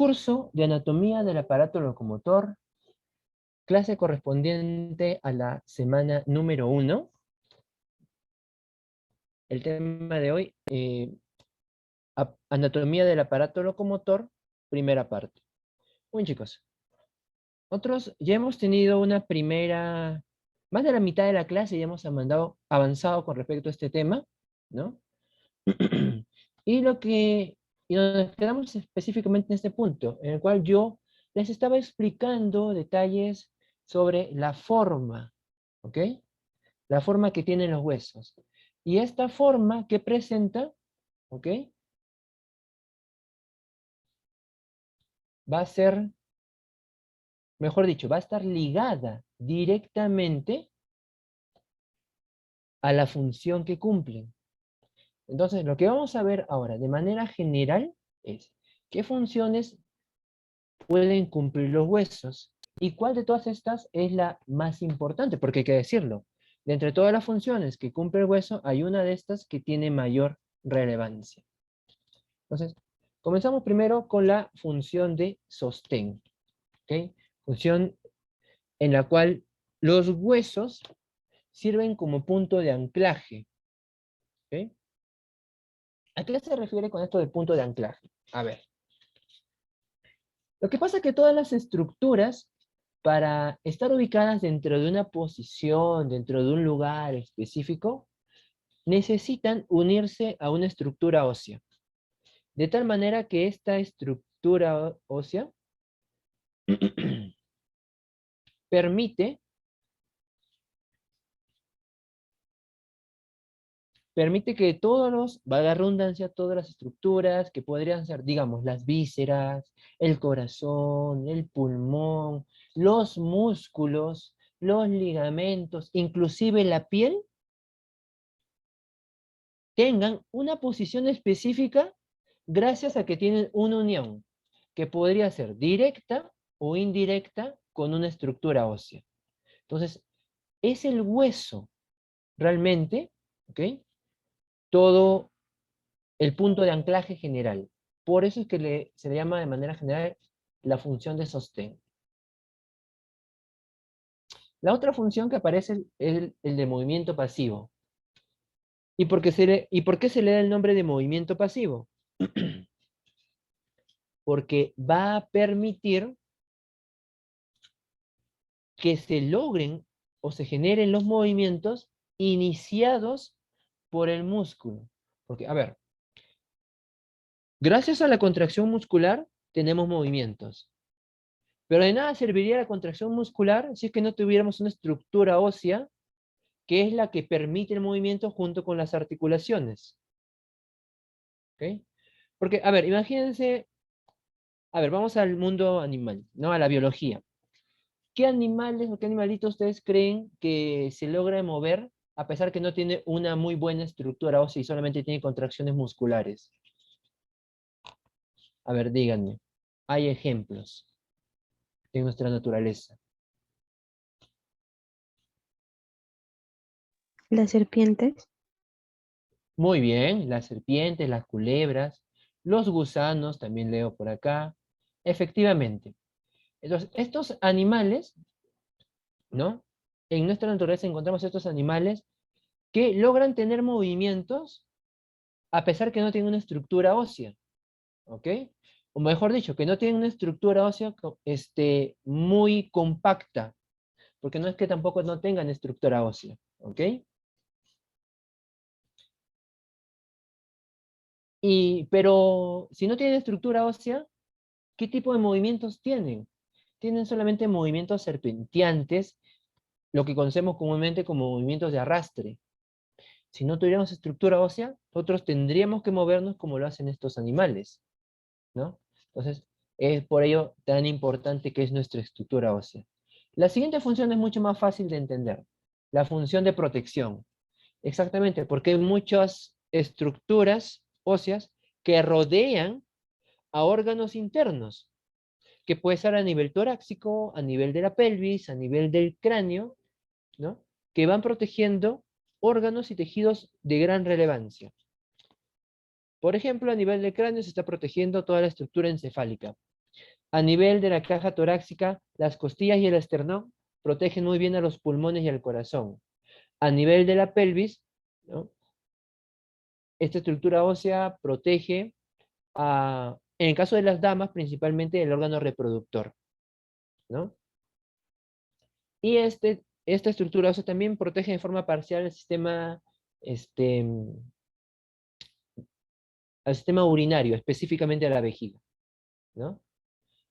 Curso de anatomía del aparato locomotor, clase correspondiente a la semana número 1. El tema de hoy, anatomía del aparato locomotor, primera parte. Muy bien, chicos. Nosotros ya hemos tenido una primera, más de la mitad de la clase ya hemos avanzado con respecto a este tema, ¿no? Y nos quedamos específicamente en este punto, en el cual yo les estaba explicando detalles sobre la forma, ¿ok? La forma que tienen los huesos. Y esta forma que presenta, ¿ok? Va a ser, mejor dicho, va a estar ligada directamente a la función que cumplen. Entonces, lo que vamos a ver ahora de manera general es qué funciones pueden cumplir los huesos y cuál de todas estas es la más importante, porque hay que decirlo. De entre todas las funciones que cumple el hueso, hay una de estas que tiene mayor relevancia. Entonces, comenzamos primero con la función de sostén, ¿ok? Función en la cual los huesos sirven como punto de anclaje, ¿ok? ¿A qué se refiere con esto de punto de anclaje? A ver, lo que pasa es que todas las estructuras, para estar ubicadas dentro de una posición, dentro de un lugar específico, necesitan unirse a una estructura ósea. De tal manera que esta estructura ósea permite que valga la redundancia, todas las estructuras que podrían ser, digamos, las vísceras, el corazón, el pulmón, los músculos, los ligamentos, inclusive la piel, tengan una posición específica gracias a que tienen una unión que podría ser directa o indirecta con una estructura ósea. Entonces, es el hueso realmente, ¿ok? Todo el punto de anclaje general. Por eso es que se le llama de manera general la función de sostén. La otra función que aparece es el de movimiento pasivo. ¿Y por qué se le da el nombre de movimiento pasivo? Porque va a permitir que se logren o se generen los movimientos iniciados por el músculo. Porque, a ver, gracias a la contracción muscular tenemos movimientos. Pero de nada serviría la contracción muscular si es que no tuviéramos una estructura ósea que es la que permite el movimiento junto con las articulaciones. ¿Ok? Porque, a ver, imagínense, a ver, vamos al mundo animal, ¿no? A la biología. ¿Qué animales o qué animalitos ustedes creen que se logra mover a pesar que no tiene una muy buena estructura ósea y solamente tiene contracciones musculares? A ver, díganme. Hay ejemplos en nuestra naturaleza. Las serpientes. Muy bien, las serpientes, las culebras, los gusanos, también leo por acá. Efectivamente. Entonces, estos animales, ¿no? En nuestra naturaleza encontramos estos animales que logran tener movimientos a pesar que no tienen una estructura ósea, ¿ok? O mejor dicho, que no tienen una estructura ósea muy compacta, porque no es que tampoco no tengan estructura ósea, ¿ok? Pero si no tienen estructura ósea, ¿qué tipo de movimientos tienen? Tienen solamente movimientos serpenteantes, lo que conocemos comúnmente como movimientos de arrastre. Si no tuviéramos estructura ósea, nosotros tendríamos que movernos como lo hacen estos animales, ¿no? Entonces, es por ello tan importante que es nuestra estructura ósea. La siguiente función es mucho más fácil de entender. La función de protección. Exactamente, porque hay muchas estructuras óseas que rodean a órganos internos, que puede ser a nivel torácico, a nivel de la pelvis, a nivel del cráneo, ¿no? Que van protegiendo órganos y tejidos de gran relevancia. Por ejemplo, a nivel del cráneo se está protegiendo toda la estructura encefálica. A nivel de la caja torácica, las costillas y el esternón protegen muy bien a los pulmones y al corazón. A nivel de la pelvis, ¿no? Esta estructura ósea protege, en el caso de las damas, principalmente el órgano reproductor, ¿no? Y esta estructura ósea también protege de forma parcial este, al sistema urinario, específicamente a la vejiga, ¿no?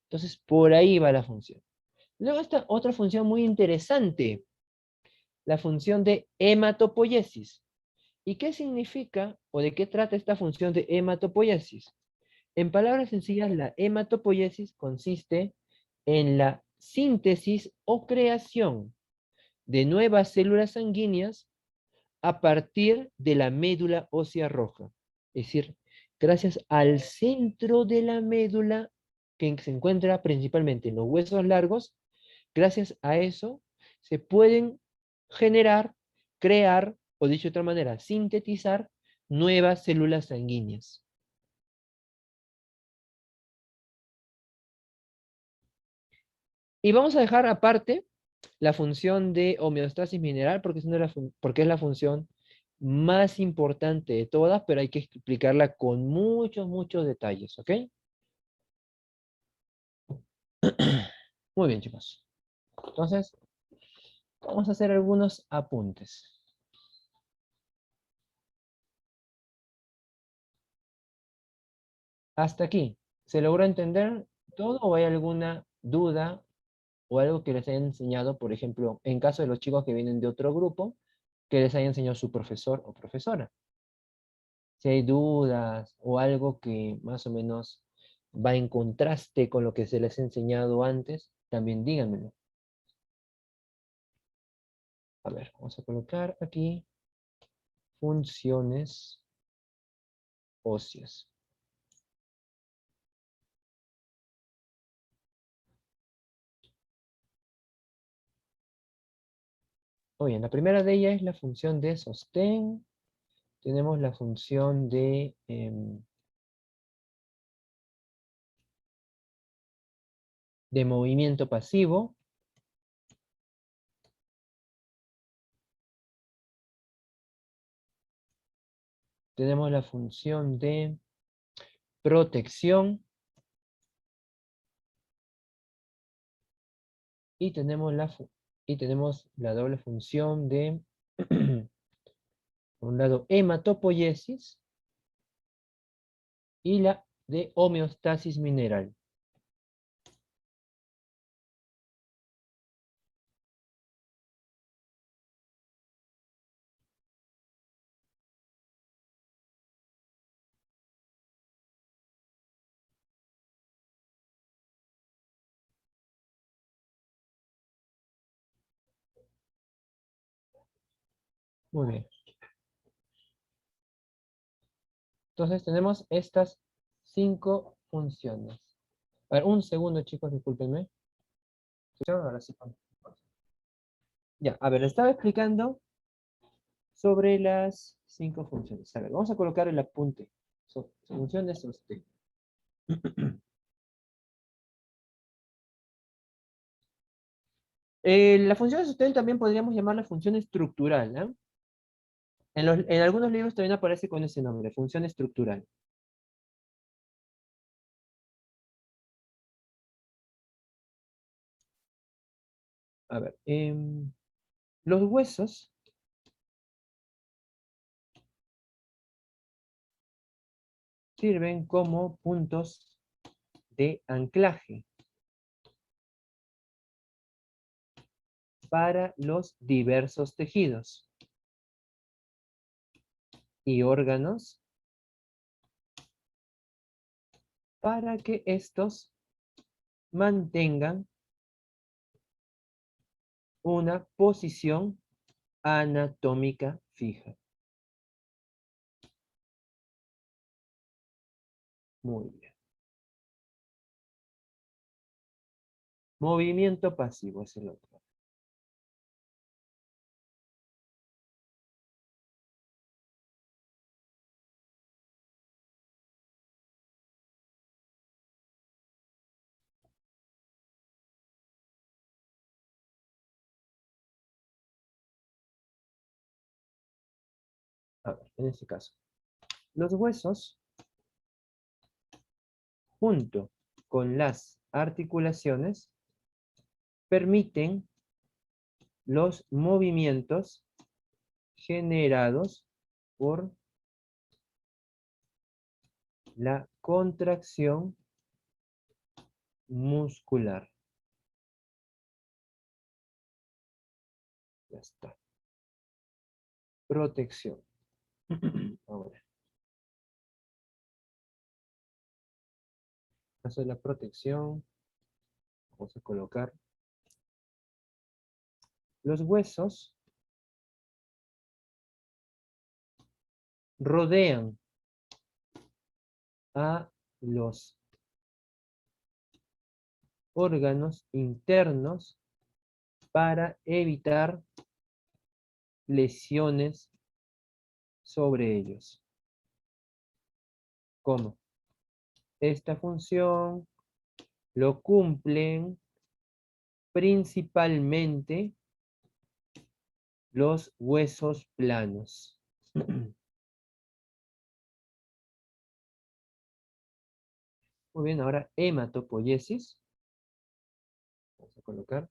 Entonces, por ahí va la función. Luego está otra función muy interesante, la función de hematopoiesis. ¿Y qué significa o de qué trata esta función de hematopoiesis? En palabras sencillas, la hematopoiesis consiste en la síntesis o creación de nuevas células sanguíneas a partir de la médula ósea roja. Es decir, gracias al centro de la médula, que se encuentra principalmente en los huesos largos, gracias a eso se pueden generar, crear, o dicho de otra manera, sintetizar nuevas células sanguíneas. Y vamos a dejar aparte la función de homeostasis mineral porque porque es la función más importante de todas, pero hay que explicarla con muchos, muchos detalles, ¿ok? Muy bien, chicos. Entonces, vamos a hacer algunos apuntes. Hasta aquí. ¿Se logró entender todo o hay alguna duda o algo que les haya enseñado, por ejemplo, en caso de los chicos que vienen de otro grupo, que les haya enseñado su profesor o profesora? Si hay dudas o algo que más o menos va en contraste con lo que se les ha enseñado antes, también díganmelo. A ver, vamos a colocar aquí funciones óseas. Muy bien, la primera de ellas es la función de sostén. Tenemos la función de movimiento pasivo. Tenemos la función de protección. Y tenemos la doble función de, por un lado, hematopoiesis y la de homeostasis mineral. Muy bien. Entonces tenemos estas 5 funciones. A ver, un segundo, chicos, discúlpenme. Ahora sí. Ya, a ver, estaba explicando sobre las 5 funciones. A ver, vamos a colocar el apunte. Funciones sostén. La función de sostén también podríamos llamarla función estructural, ¿no? En algunos libros también aparece con ese nombre, función estructural. A ver, los huesos sirven como puntos de anclaje para los diversos tejidos y órganos para que estos mantengan una posición anatómica fija. Muy bien. Movimiento pasivo es el otro. A ver, en este caso, los huesos, junto con las articulaciones, permiten los movimientos generados por la contracción muscular. Ya está. Protección. Ahora, caso de la protección, vamos a colocar los huesos rodean a los órganos internos para evitar lesiones sobre ellos. ¿Cómo? Esta función lo cumplen principalmente los huesos planos. Muy bien, ahora hematopoiesis. Vamos a colocar.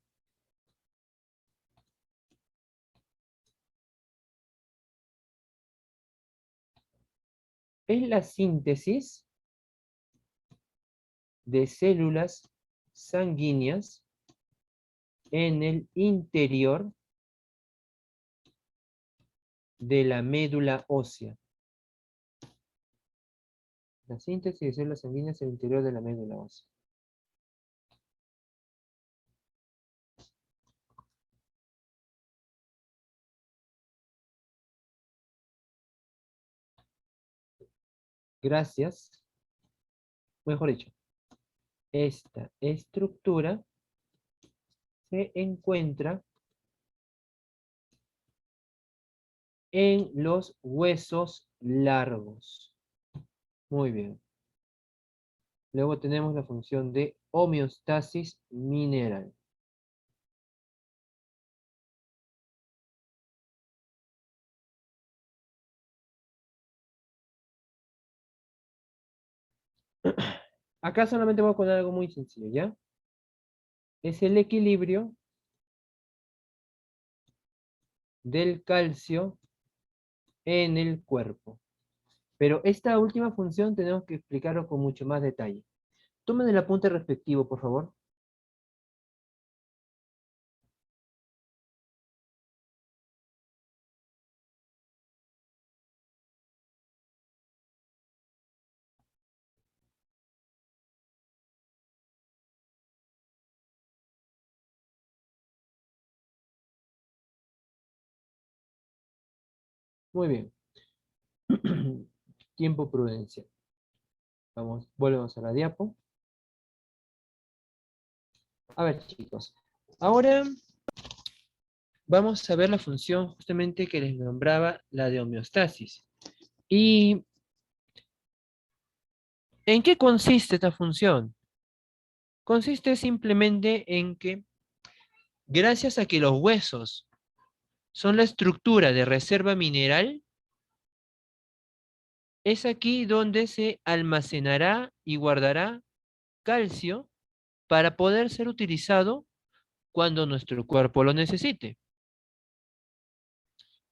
Es la síntesis de células sanguíneas en el interior de la médula ósea. La síntesis de células sanguíneas en el interior de la médula ósea. Gracias, mejor dicho, esta estructura se encuentra en los huesos largos. Muy bien. Luego tenemos la función de homeostasis mineral. Acá solamente voy a poner algo muy sencillo, ¿ya? Es el equilibrio del calcio en el cuerpo. Pero esta última función tenemos que explicarlo con mucho más detalle. Tomen el apunte respectivo, por favor. Muy bien. Tiempo prudencia. Vamos, volvemos a la diapo. A ver, chicos. Ahora vamos a ver la función justamente que les nombraba, la de homeostasis. ¿Y en qué consiste esta función? Consiste simplemente en que, gracias a que los huesos son la estructura de reserva mineral, es aquí donde se almacenará y guardará calcio para poder ser utilizado cuando nuestro cuerpo lo necesite.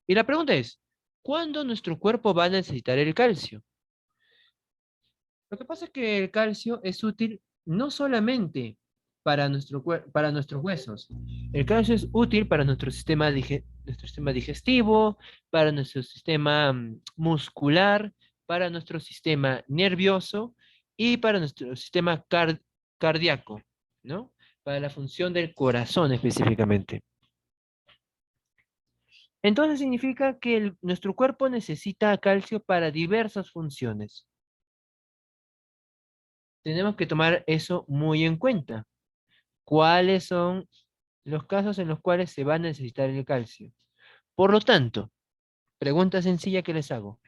Y la pregunta es, ¿cuándo nuestro cuerpo va a necesitar el calcio? Lo que pasa es que el calcio es útil no solamente para, para nuestros huesos. El calcio es útil para nuestro sistema digestivo, para nuestro sistema muscular, para nuestro sistema nervioso y para nuestro sistema cardíaco, ¿no? Para la función del corazón específicamente. Entonces significa que nuestro cuerpo necesita calcio para diversas funciones. Tenemos que tomar eso muy en cuenta. ¿Cuáles son los casos en los cuales se va a necesitar el calcio? Por lo tanto, pregunta sencilla que les hago.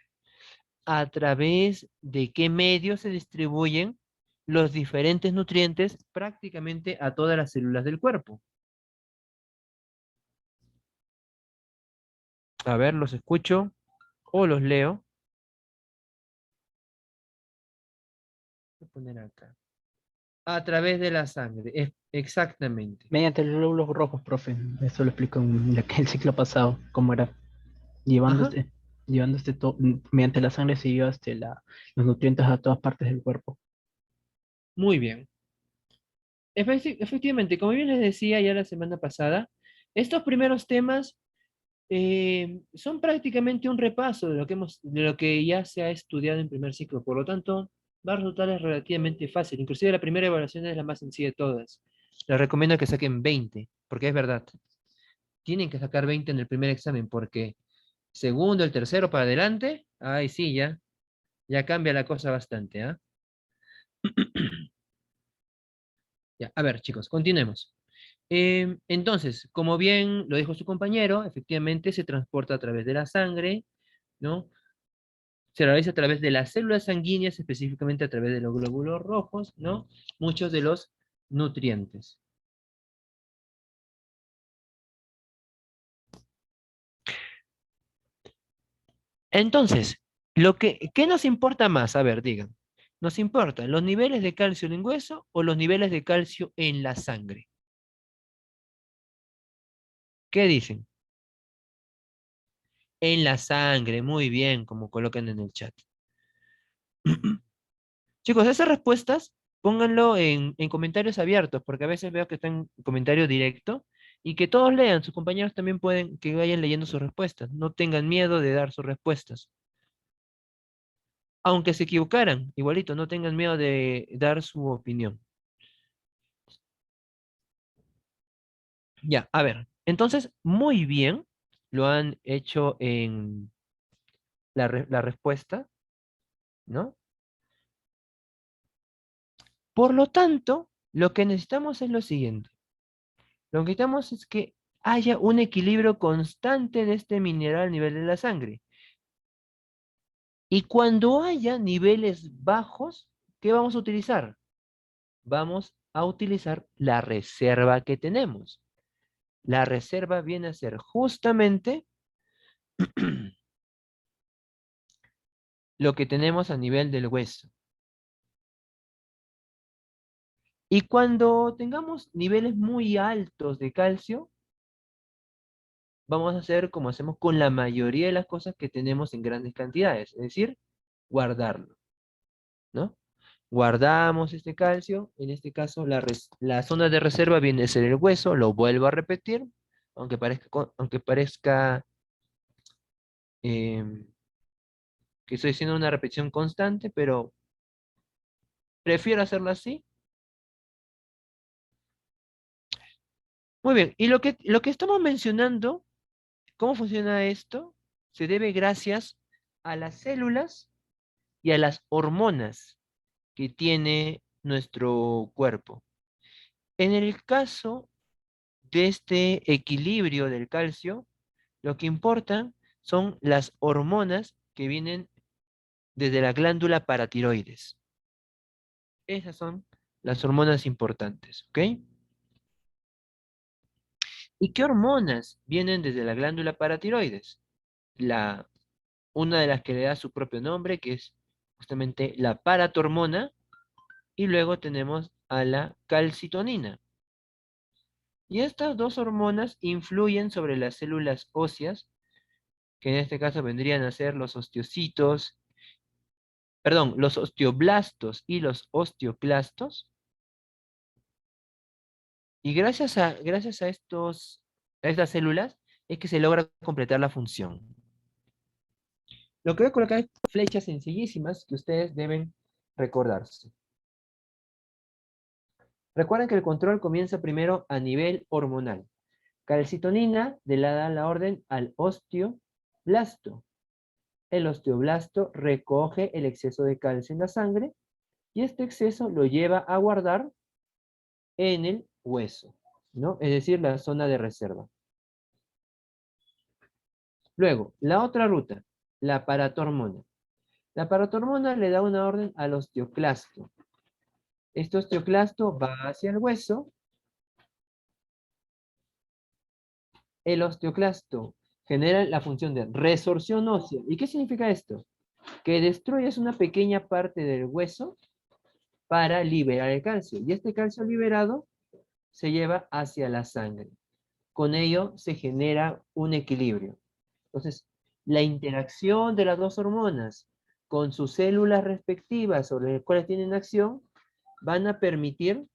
¿A través de qué medios se distribuyen los diferentes nutrientes prácticamente a todas las células del cuerpo? A ver, los escucho. o los leo. Voy a poner acá. A través de la sangre, exactamente. Mediante los glóbulos rojos, profe. Eso lo explico en el ciclo pasado, cómo era. Llevando Ajá, este, mediante la sangre se lleva los nutrientes a todas partes del cuerpo. muy bien. Efectivamente, como bien les decía ya la semana pasada, estos primeros temas son prácticamente un repaso de lo que de lo que ya se ha estudiado en primer ciclo. Por lo tanto, va a resultar relativamente fácil. Inclusive la primera evaluación es la más sencilla de todas. Les recomiendo que saquen 20, porque es verdad. Tienen que sacar 20 en el primer examen, porque segundo, el tercero para adelante, ay sí, ya cambia la cosa bastante, ¿ah? Ya, a ver, chicos, continuemos. Entonces, como bien lo dijo su compañero, efectivamente se transporta a través de la sangre, ¿no? Se realiza a través de las células sanguíneas, específicamente a través de los glóbulos rojos, ¿no? Muchos de los nutrientes. Entonces, ¿qué nos importa más? A ver, digan. ¿Nos importan los niveles de calcio en el hueso o los niveles de calcio en la sangre? ¿Qué dicen? En la sangre, muy bien, como colocan en el chat. Chicos, esas respuestas pónganlo en comentarios abiertos, porque a veces veo que están en comentario directo y que todos lean, sus compañeros también pueden que vayan leyendo sus respuestas. No tengan miedo de dar sus respuestas. Aunque se equivocaran, igualito, no tengan miedo de dar su opinión. Ya, a ver. Entonces, muy bien, lo han hecho en la respuesta, ¿no? Por lo tanto, lo que necesitamos es lo siguiente. Lo que necesitamos es que haya un equilibrio constante de este mineral a nivel de la sangre. Y cuando haya niveles bajos, ¿qué vamos a utilizar? Vamos a utilizar la reserva que tenemos. La reserva viene a ser justamente lo que tenemos a nivel del hueso. Y cuando tengamos niveles muy altos de calcio, vamos a hacer como hacemos con la mayoría de las cosas que tenemos en grandes cantidades, es decir, guardarlo, ¿no? Guardamos este calcio, en este caso la zona de reserva viene a ser el hueso, lo vuelvo a repetir, aunque parezca em, que estoy haciendo una repetición constante, pero prefiero hacerlo así. Muy bien, y lo que estamos mencionando, ¿cómo funciona esto? Se debe gracias a las células y a las hormonas que tiene nuestro cuerpo. En el caso de este equilibrio del calcio, lo que importa son las hormonas que vienen desde la glándula paratiroides. Esas son las hormonas importantes, ¿ok? ¿Y qué hormonas vienen desde la glándula paratiroides? La, una de las que le da su propio nombre, que es justamente la paratormona, y luego tenemos a la calcitonina. Y estas dos hormonas influyen sobre las células óseas, que en este caso vendrían a ser los osteocitos, perdón, los osteoblastos y los osteoclastos. Y gracias a a estas células es que se logra completar la función. Lo que voy a colocar es flechas sencillísimas que ustedes deben recordarse. Recuerden que el control comienza primero a nivel hormonal. Calcitonina le da la orden al osteoblasto. El osteoblasto recoge el exceso de calcio en la sangre y este exceso lo lleva a guardar en el hueso, ¿no? Es decir, la zona de reserva. Luego, la otra ruta, la paratormona. La paratormona le da una orden al osteoclasto. Este osteoclasto va hacia el hueso. El osteoclasto Genera la función de resorción ósea. ¿Y qué significa esto? Que destruyes una pequeña parte del hueso para liberar el calcio. Y este calcio liberado se lleva hacia la sangre. Con ello se genera un equilibrio. Entonces, la interacción de las dos hormonas con sus células respectivas sobre las cuales tienen acción van a permitir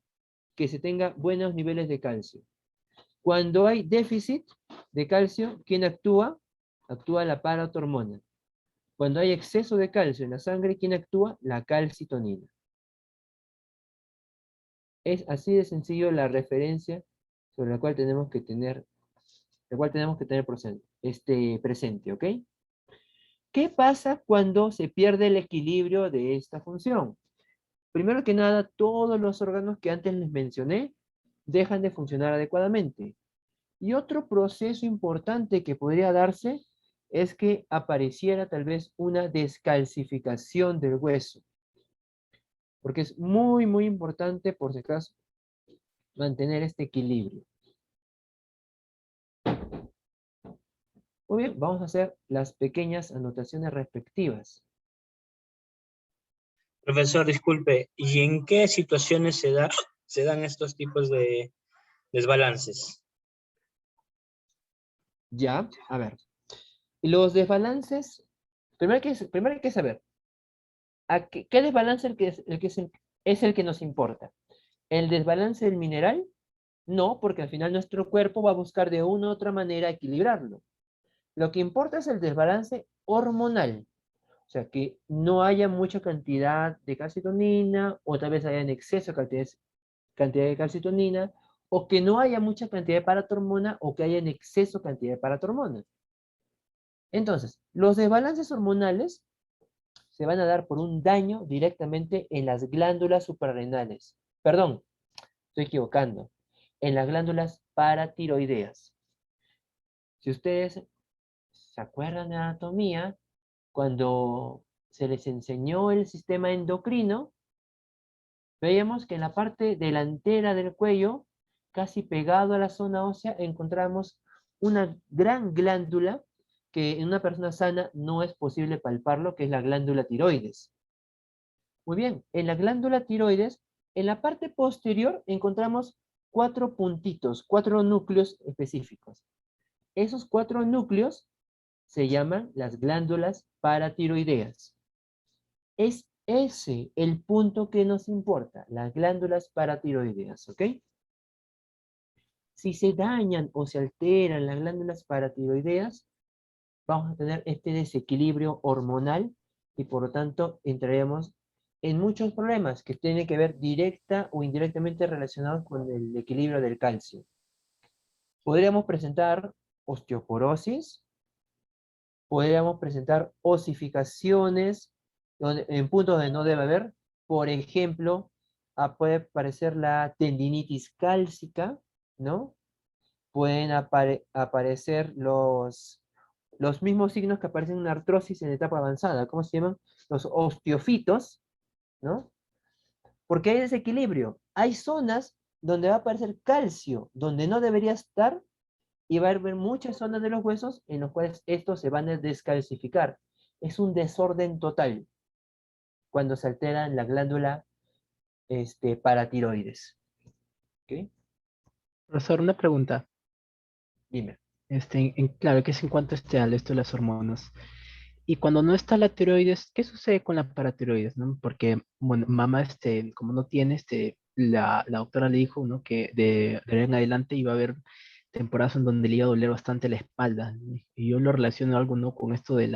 que se tenga buenos niveles de calcio. Cuando hay déficit de calcio, ¿quién actúa? Actúa la paratormona. Cuando hay exceso de calcio en la sangre, ¿quién actúa? La calcitonina. Es así de sencillo la referencia sobre la cual tenemos que tener, presente, ¿ok? ¿Qué pasa cuando se pierde el equilibrio de esta función? Primero que nada, todos los órganos que antes les mencioné dejan de funcionar adecuadamente. Y otro proceso importante que podría darse es que apareciera tal vez una descalcificación del hueso, porque es muy, muy importante, por si acaso, mantener este equilibrio. Muy bien, vamos a hacer las pequeñas anotaciones respectivas. Profesor, disculpe, ¿y en qué situaciones se dan estos tipos de desbalances? Ya, a ver. Los desbalances, primero hay que saber, ¿qué desbalance es el que nos importa? ¿El desbalance del mineral? No, porque al final nuestro cuerpo va a buscar de una u otra manera equilibrarlo. Lo que importa es el desbalance hormonal. O sea, que no haya mucha cantidad de calcitonina, o tal vez haya en exceso cantidad de calcitonina, o que no haya mucha cantidad de paratormona, o que haya en exceso cantidad de paratormona. Entonces, los desbalances hormonales se van a dar por un daño directamente en las glándulas suprarrenales. Perdón, estoy equivocando. En las glándulas paratiroideas. Si ustedes se acuerdan de anatomía, cuando se les enseñó el sistema endocrino, veíamos que en la parte delantera del cuello, casi pegado a la zona ósea, encontramos una gran glándula que en una persona sana no es posible palparlo, que es la glándula tiroides. Muy bien, en la glándula tiroides, en la parte posterior encontramos 4 puntitos, 4 núcleos específicos. Esos 4 núcleos se llaman las glándulas paratiroideas. Es ese el punto que nos importa, las glándulas paratiroideas, ¿ok? Si se dañan o se alteran las glándulas paratiroideas, vamos a tener este desequilibrio hormonal y por lo tanto entraremos en muchos problemas que tienen que ver directa o indirectamente relacionados con el equilibrio del calcio. Podríamos presentar osteoporosis, podríamos presentar osificaciones en puntos donde no debe haber. Por ejemplo, puede aparecer la tendinitis cálcica, ¿no? Pueden aparecer los mismos signos que aparecen en una artrosis en etapa avanzada. ¿Cómo se llaman? Los osteofitos, ¿no? Porque hay desequilibrio. Hay zonas donde va a aparecer calcio, donde no debería estar, y va a haber muchas zonas de los huesos en los cuales estos se van a descalcificar. Es un desorden total cuando se altera la glándula paratiroides. ¿Ok? Profesor, una pregunta. Dime. Claro, que es en cuanto al esto de las hormonas. Y cuando no está la tiroides, ¿qué sucede con la paratiroides, no? Porque, bueno, mamá, como no tiene, la doctora le dijo, ¿no? Que de ahora en adelante iba a haber temporadas en donde le iba a doler bastante la espalda, ¿no? Y yo lo relaciono algo, ¿no? Con esto de,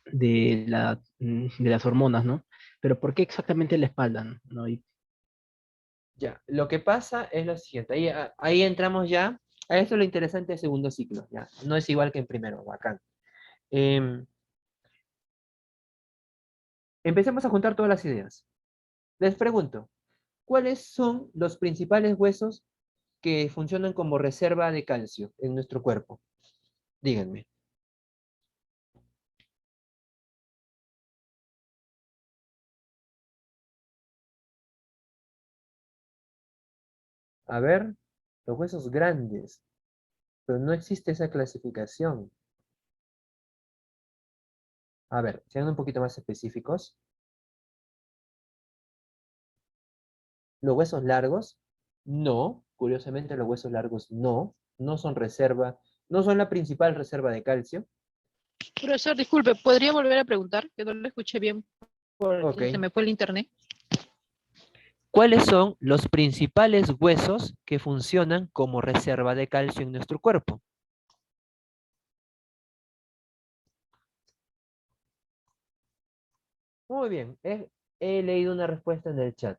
de las hormonas, ¿no? Pero ¿por qué exactamente la espalda, no? Ya, lo que pasa es lo siguiente, ahí entramos ya, a esto es lo interesante del segundo ciclo, ya, no es igual que en primero, bacán. Em, Empecemos a juntar todas las ideas. Les pregunto, ¿cuáles son los principales huesos que funcionan como reserva de calcio en nuestro cuerpo? Díganme. A ver, los huesos grandes. pero no existe esa clasificación. A ver, sean un poquito más específicos. ¿Los huesos largos? No, curiosamente los huesos largos no son reserva, no son la principal reserva de calcio. Profesor, disculpe, ¿podría volver a preguntar? Que no lo escuché bien porque Ok. se me fue el internet. ¿Cuáles son los principales huesos que funcionan como reserva de calcio en nuestro cuerpo? Muy bien, he leído una respuesta en el chat.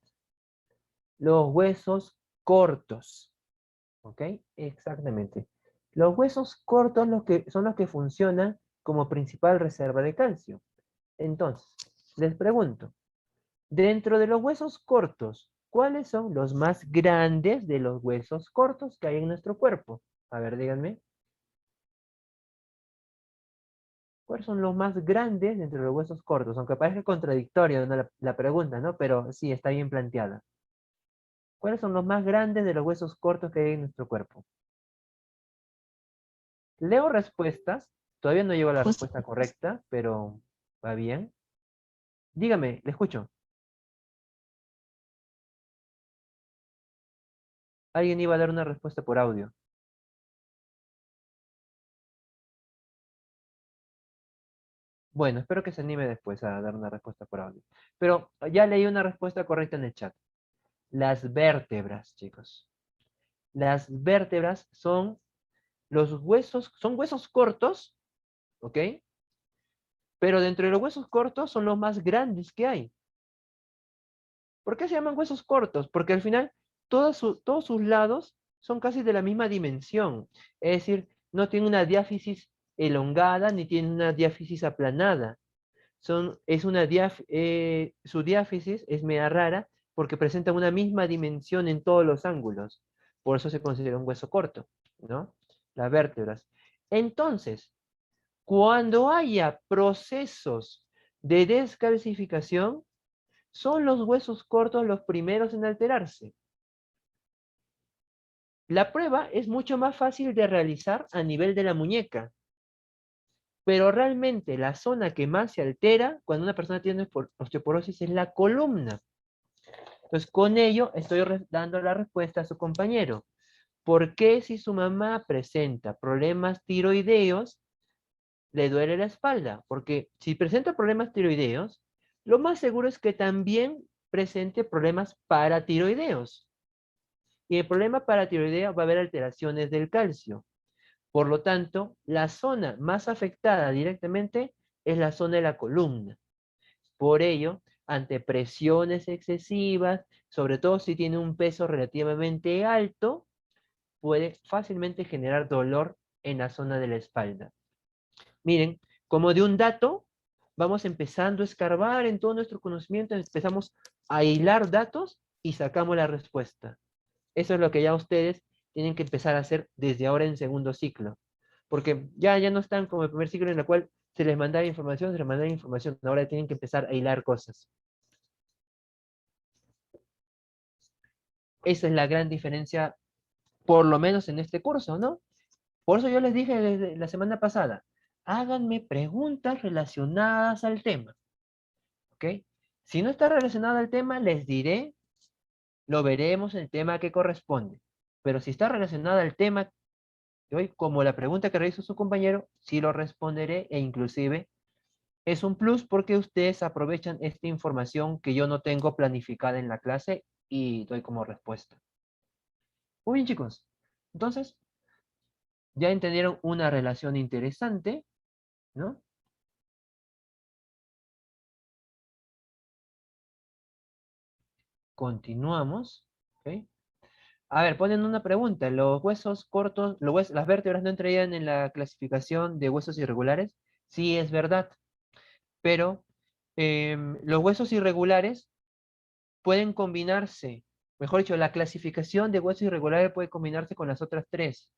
Los huesos cortos. ¿Ok? Exactamente. Los huesos cortos son los que funcionan como principal reserva de calcio. Entonces, les pregunto, dentro de los huesos cortos, ¿cuáles son los más grandes de los huesos cortos que hay en nuestro cuerpo? A ver, díganme. ¿Cuáles son los más grandes dentro de los huesos cortos? Aunque parezca contradictorio, ¿no? la pregunta, ¿no? Pero sí, está bien planteada. ¿Cuáles son los más grandes de los huesos cortos que hay en nuestro cuerpo? Leo respuestas. Todavía no llevo la respuesta correcta, pero va bien. Dígame, le escucho. Alguien iba a dar una respuesta por audio. Bueno, espero que se anime después a dar una respuesta por audio. Pero ya leí una respuesta correcta en el chat. Las vértebras, chicos. Las vértebras son los huesos, son huesos cortos, ¿ok? Pero dentro de los huesos cortos son los más grandes que hay. ¿Por qué se llaman huesos cortos? Porque al final todos sus lados son casi de la misma dimensión. Es decir, no tiene una diáfisis elongada ni tiene una diáfisis aplanada. Su diáfisis es media rara porque presenta una misma dimensión en todos los ángulos. Por eso se considera un hueso corto, ¿no? Las vértebras. Entonces, cuando haya procesos de descalcificación, son los huesos cortos los primeros en alterarse. La prueba es mucho más fácil de realizar a nivel de la muñeca, pero realmente la zona que más se altera cuando una persona tiene osteoporosis es la columna. Entonces, con ello estoy dando la respuesta a su compañero. ¿Por qué si su mamá presenta problemas tiroideos, le duele la espalda? Porque si presenta problemas tiroideos, lo más seguro es que también presente problemas paratiroideos. Y el problema paratiroideo va a haber alteraciones del calcio. Por lo tanto, la zona más afectada directamente es la zona de la columna. Por ello, ante presiones excesivas, sobre todo si tiene un peso relativamente alto, puede fácilmente generar dolor en la zona de la espalda. Miren, como de un dato, vamos empezando a escarbar en todo nuestro conocimiento, empezamos a hilar datos y sacamos la respuesta. Eso es lo que ya ustedes tienen que empezar a hacer desde ahora en segundo ciclo. Porque ya no están como el primer ciclo en el cual se les mandaba información, Ahora tienen que empezar a hilar cosas. Esa es la gran diferencia, por lo menos en este curso, ¿no? Por eso yo les dije desde la semana pasada, háganme preguntas relacionadas al tema, ¿ok? Si no está relacionado al tema, les diré, lo veremos en el tema que corresponde. Pero si está relacionado al tema de hoy, como la pregunta que realizó su compañero, sí lo responderé e inclusive es un plus porque ustedes aprovechan esta información que yo no tengo planificada en la clase y doy como respuesta. Muy bien, chicos. Entonces, ya entendieron una relación interesante, ¿no? Continuamos. ¿Ok? A ver, ponen una pregunta. ¿Los huesos cortos, las vértebras no entrarían en la clasificación de huesos irregulares? Sí, es verdad. Pero los huesos irregulares pueden combinarse. Mejor dicho, la clasificación de huesos irregulares puede combinarse con las otras tres.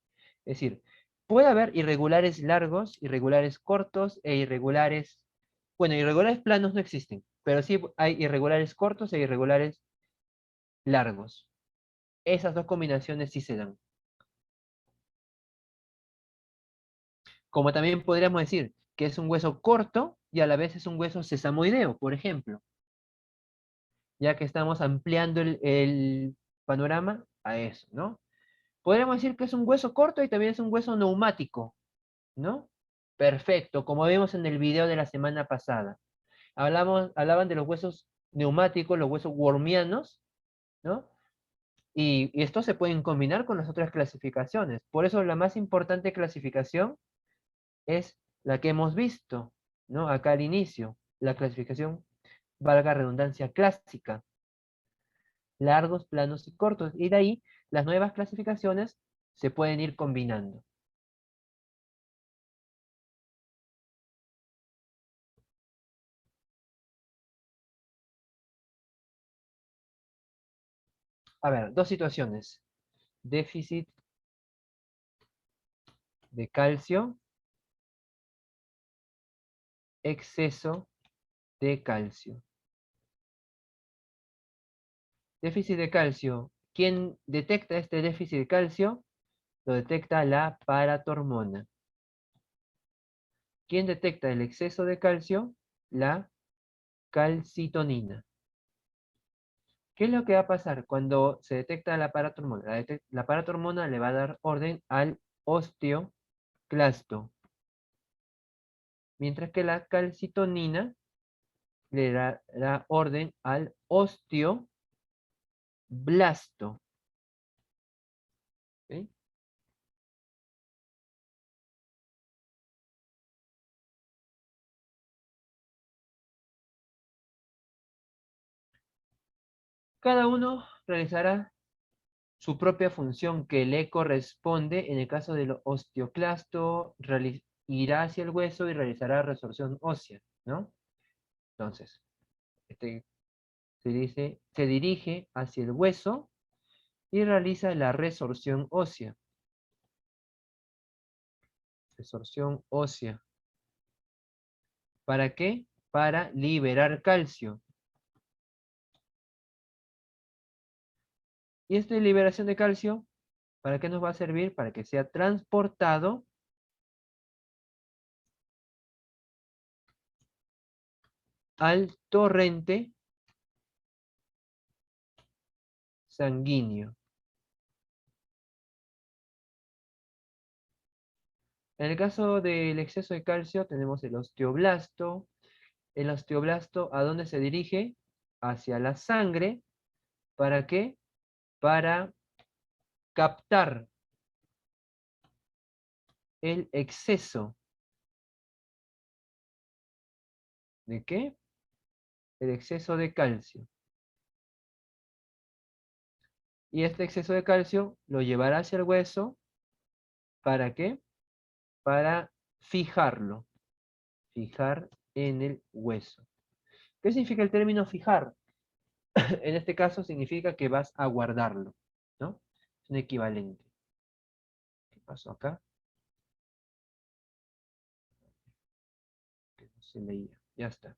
Es decir, puede haber irregulares largos, irregulares cortos e irregulares... Bueno, irregulares planos no existen, pero sí hay irregulares cortos e irregulares largos. Esas dos combinaciones sí se dan. Como también podríamos decir que es un hueso corto y a la vez es un hueso sesamoideo, por ejemplo, ya que estamos ampliando el panorama a eso, ¿no? Podríamos decir que es un hueso corto y también es un hueso neumático, ¿no? Perfecto, como vimos en el video de la semana pasada. Hablaban de los huesos neumáticos, los huesos wormianos, ¿no? Y estos se pueden combinar con las otras clasificaciones. Por eso la más importante clasificación es la que hemos visto, ¿no? Acá al inicio, la clasificación, valga redundancia, clásica. Largos, planos y cortos. Y de ahí, las nuevas clasificaciones se pueden ir combinando. A ver, dos situaciones. Déficit de calcio, exceso de calcio. Déficit de calcio. ¿Quién detecta este déficit de calcio? Lo detecta la paratormona. ¿Quién detecta el exceso de calcio? La calcitonina. ¿Qué es lo que va a pasar cuando se detecta la paratormona? La paratormona le va a dar orden al osteoclasto, mientras que la calcitonina le dará orden al osteoblasto. ¿Ok? Cada uno realizará su propia función que le corresponde. En el caso del osteoclasto, irá hacia el hueso y realizará resorción ósea, ¿no? Entonces, este se dirige hacia el hueso y realiza la resorción ósea. Resorción ósea. ¿Para qué? Para liberar calcio. ¿Y esta liberación de calcio, para qué nos va a servir? Para que sea transportado al torrente sanguíneo. En el caso del exceso de calcio tenemos el osteoblasto. El osteoblasto, ¿a dónde se dirige? Hacia la sangre. ¿Para qué? Para captar el exceso. ¿De qué? El exceso de calcio. Y este exceso de calcio lo llevará hacia el hueso. ¿Para qué? Para fijarlo. Fijar en el hueso. ¿Qué significa el término fijar? En este caso significa que vas a guardarlo, ¿no? Es un equivalente. ¿Qué pasó acá? Que no se leía. Ya está.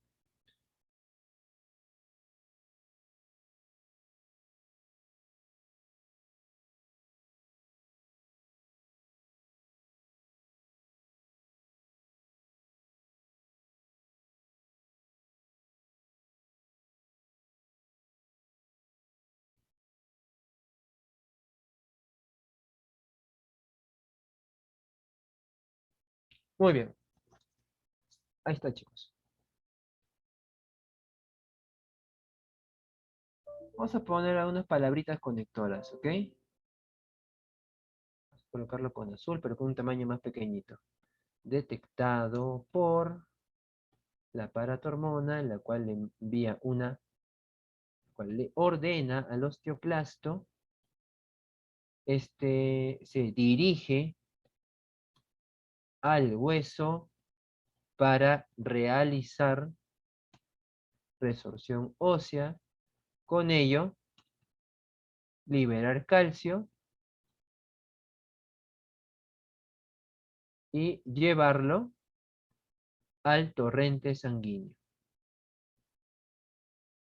Muy bien. Ahí está, chicos. Vamos a poner algunas palabritas conectoras, ¿ok? Vamos a colocarlo con azul, pero con un tamaño más pequeñito. Detectado por la paratormona, la cual le envía la cual le ordena al osteoclasto, se dirige al hueso para realizar resorción ósea, con ello liberar calcio y llevarlo al torrente sanguíneo.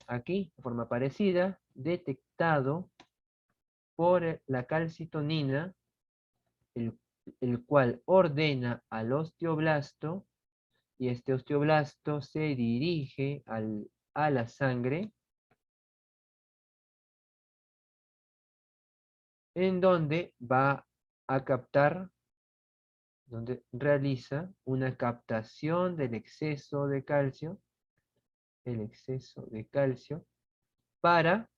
Aquí, de forma parecida, detectado por la calcitonina, el cual ordena al osteoblasto, y este osteoblasto se dirige a la sangre, en donde va a captar, donde realiza una captación del exceso de calcio, el exceso de calcio, para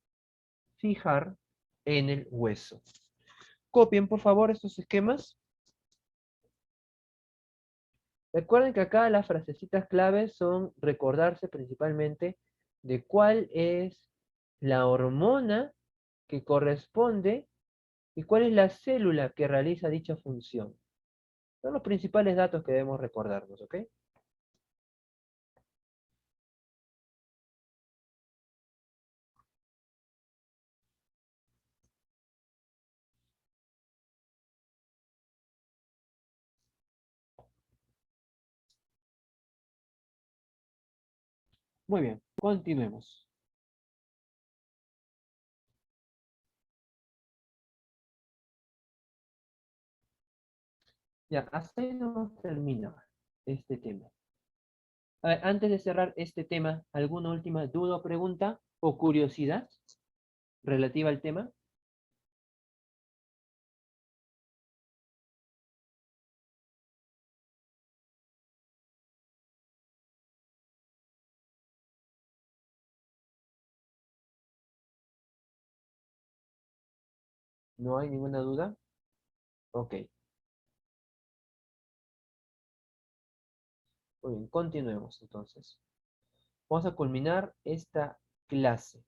fijar en el hueso. Copien, por favor, estos esquemas. Recuerden que acá las frasecitas claves son recordarse principalmente de cuál es la hormona que corresponde y cuál es la célula que realiza dicha función. Son los principales datos que debemos recordarnos, ¿ok? Muy bien, continuemos. Ya, hasta ahí nos termina este tema. A ver, antes de cerrar este tema, ¿alguna última duda o pregunta o curiosidad relativa al tema? ¿No hay ninguna duda? Ok. Muy bien, continuemos entonces. Vamos a culminar esta clase.